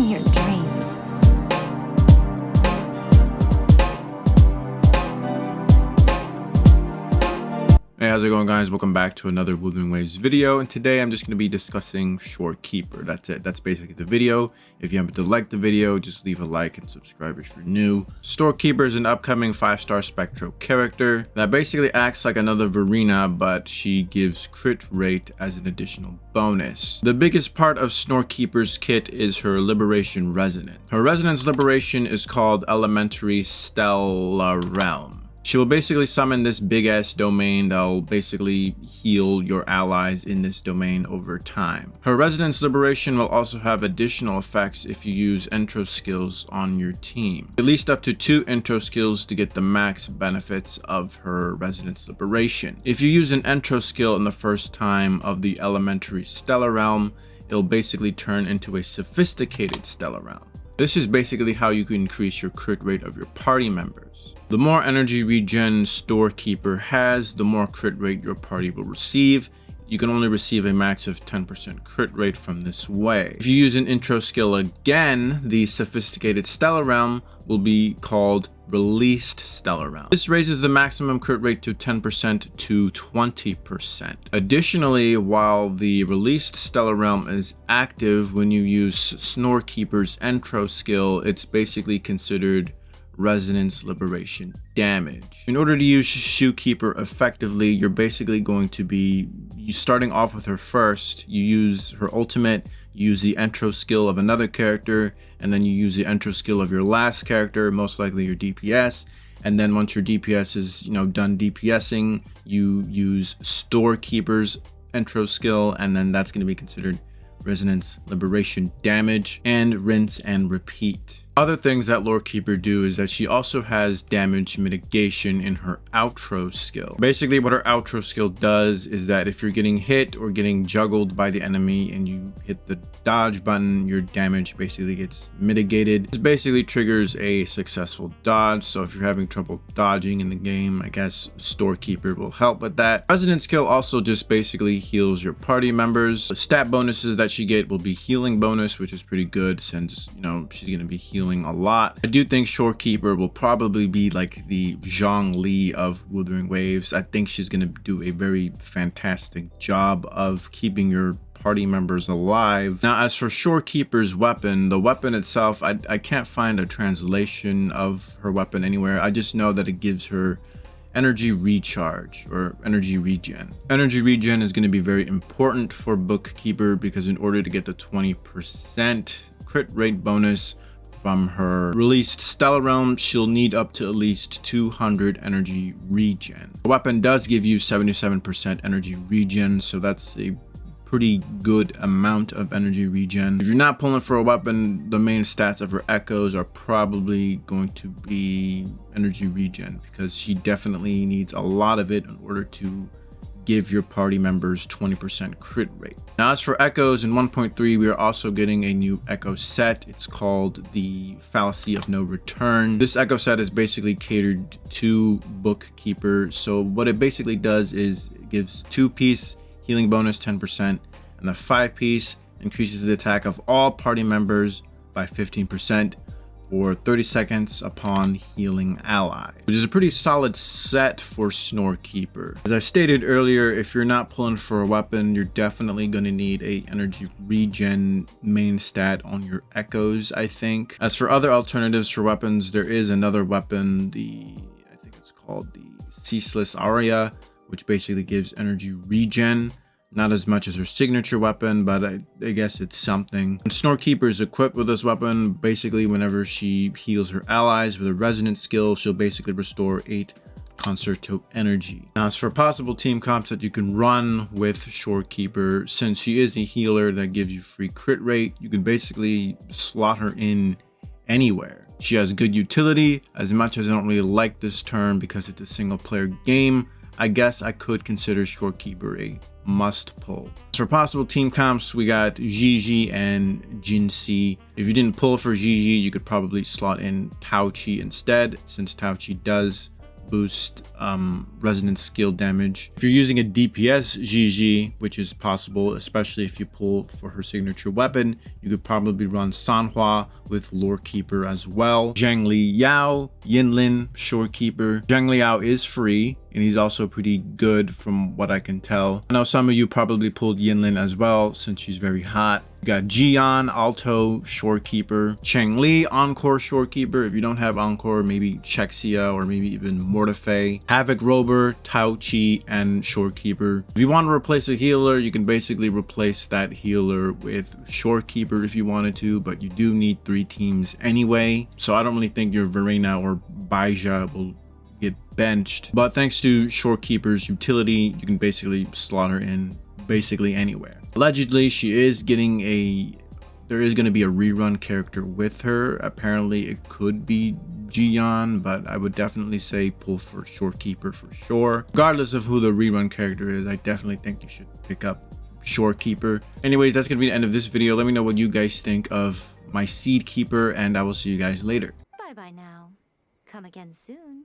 your dreams. Hey, how's it going, guys? Welcome back to another Wuthering Waves video, and today I'm just going to be discussing Shorekeeper. That's it. That's basically the video. If you happen to like the video, just leave a like and subscribe if you're new. Shorekeeper is an upcoming 5-star Spectro character that basically acts like another Verena, but she gives crit rate as an additional bonus. The biggest part of Shorekeeper's kit is her Liberation Resonance. Her Resonance Liberation is called Elementary Stellar Realm. She will basically summon this big ass domain that'll basically heal your allies in this domain over time. Her Resonance Liberation will also have additional effects if you use intro skills on your team. At least up to 2 intro skills to get the max benefits of her Resonance Liberation. If you use an intro skill in the first time of the Elementary Stellar Realm, it'll basically turn into a Sophisticated Stellar Realm. This is basically how you can increase your crit rate of your party members. The more energy regen Shorekeeper has, the more crit rate your party will receive. You can only receive a max of 10% crit rate from this way. If you use an intro skill again, the Sophisticated Stellar Realm will be called Released Stellar Realm. This raises the maximum crit rate to 10% to 20%. Additionally, while the Released Stellar Realm is active when you use Shorekeeper's intro skill, it's basically considered Resonance Liberation damage. In order to use Shorekeeper effectively, you're basically going to be starting off with her first. You use her ultimate, you use the intro skill of another character, and then you use the intro skill of your last character, most likely your DPS. And then once your DPS is, done DPSing, you use Shorekeeper's intro skill, and then that's going to be considered Resonance Liberation damage, and rinse and repeat. Other things that Shorekeeper do is that she also has damage mitigation in her outro skill. Basically what her outro skill does is that if you're getting hit or getting juggled by the enemy and you hit the dodge button, your damage basically gets mitigated. This basically triggers a successful dodge, so if you're having trouble dodging in the game, I guess Shorekeeper will help with that. Resonance skill also just basically heals your party members. The stat bonuses that she get will be healing bonus, which is pretty good since she's going to be healing a lot. I do think Shorekeeper will probably be like the Zhongli of Wuthering Waves. I think she's going to do a very fantastic job of keeping your party members alive. Now, as for Shorekeeper's weapon, the weapon itself, I can't find a translation of her weapon anywhere. I just know that it gives her energy recharge or energy regen. Energy regen is going to be very important for Bookkeeper because in order to get the 20% crit rate bonus from her released Stellar Realm, she'll need up to at least 200 energy regen. The weapon does give you 77% energy regen, so that's a pretty good amount of energy regen. If you're not pulling for a weapon, the main stats of her echoes are probably going to be energy regen because she definitely needs a lot of it in order to give your party members 20% crit rate. Now, as for echoes in 1.3, we are also getting a new echo set. It's called the Fallacy of No Return. This echo set is basically catered to Bookkeeper. So what it basically does is it gives 2-piece healing bonus 10%, and the 5-piece increases the attack of all party members by 15% for 30 seconds upon healing allies, which is a pretty solid set for Shorekeeper. As I stated earlier, if you're not pulling for a weapon, you're definitely going to need a energy regen main stat on your echoes, I think. As for other alternatives for weapons, there is another weapon, I think it's called the Ceaseless Aria, which basically gives energy regen. Not as much as her signature weapon, but I guess it's something. When Shorekeeper is equipped with this weapon, basically whenever she heals her allies with a resonance skill, she'll basically restore 8 concerto energy. Now, as for possible team comps that you can run with Shorekeeper, since she is a healer that gives you free crit rate, you can basically slot her in anywhere. She has good utility. As much as I don't really like this term because it's a single player game, I guess I could consider Shorekeeper a must pull. For possible team comps, we got Gigi and Jinxi. If you didn't pull for Gigi, you could probably slot in Tao Chi instead, since Tao Chi does boost resonance skill damage. If you're using a DPS GG, which is possible, especially if you pull for her signature weapon, you could probably run Sanhua with Shorekeeper as well. Zhang Li Yao, Yinlin, Shorekeeper. Zhang Li Yao is free, and he's also pretty good from what I can tell. I know some of you probably pulled Yinlin as well, since she's very hot. You got Jian, Alto, Shorekeeper. Cheng Li, Encore Shorekeeper. If you don't have Encore, maybe Chexia or maybe even Mortefe. Havoc Rober, Tao Chi, and Shorekeeper. If you want to replace a healer, you can basically replace that healer with Shorekeeper if you wanted to, but you do need 3 teams anyway. So I don't really think your Verena or Baija will get benched. But thanks to Shorekeeper's utility, you can basically slot her in basically anywhere. Allegedly, she is getting there is going to be a rerun character with her. Apparently it could be Jian, but I would definitely say pull for Shorekeeper for sure. Regardless of who the rerun character is, I definitely think you should pick up Shorekeeper. Anyways, that's going to be the end of this video. Let me know what you guys think of my Seed Keeper, and I will see you guys later. Bye bye now. Come again soon.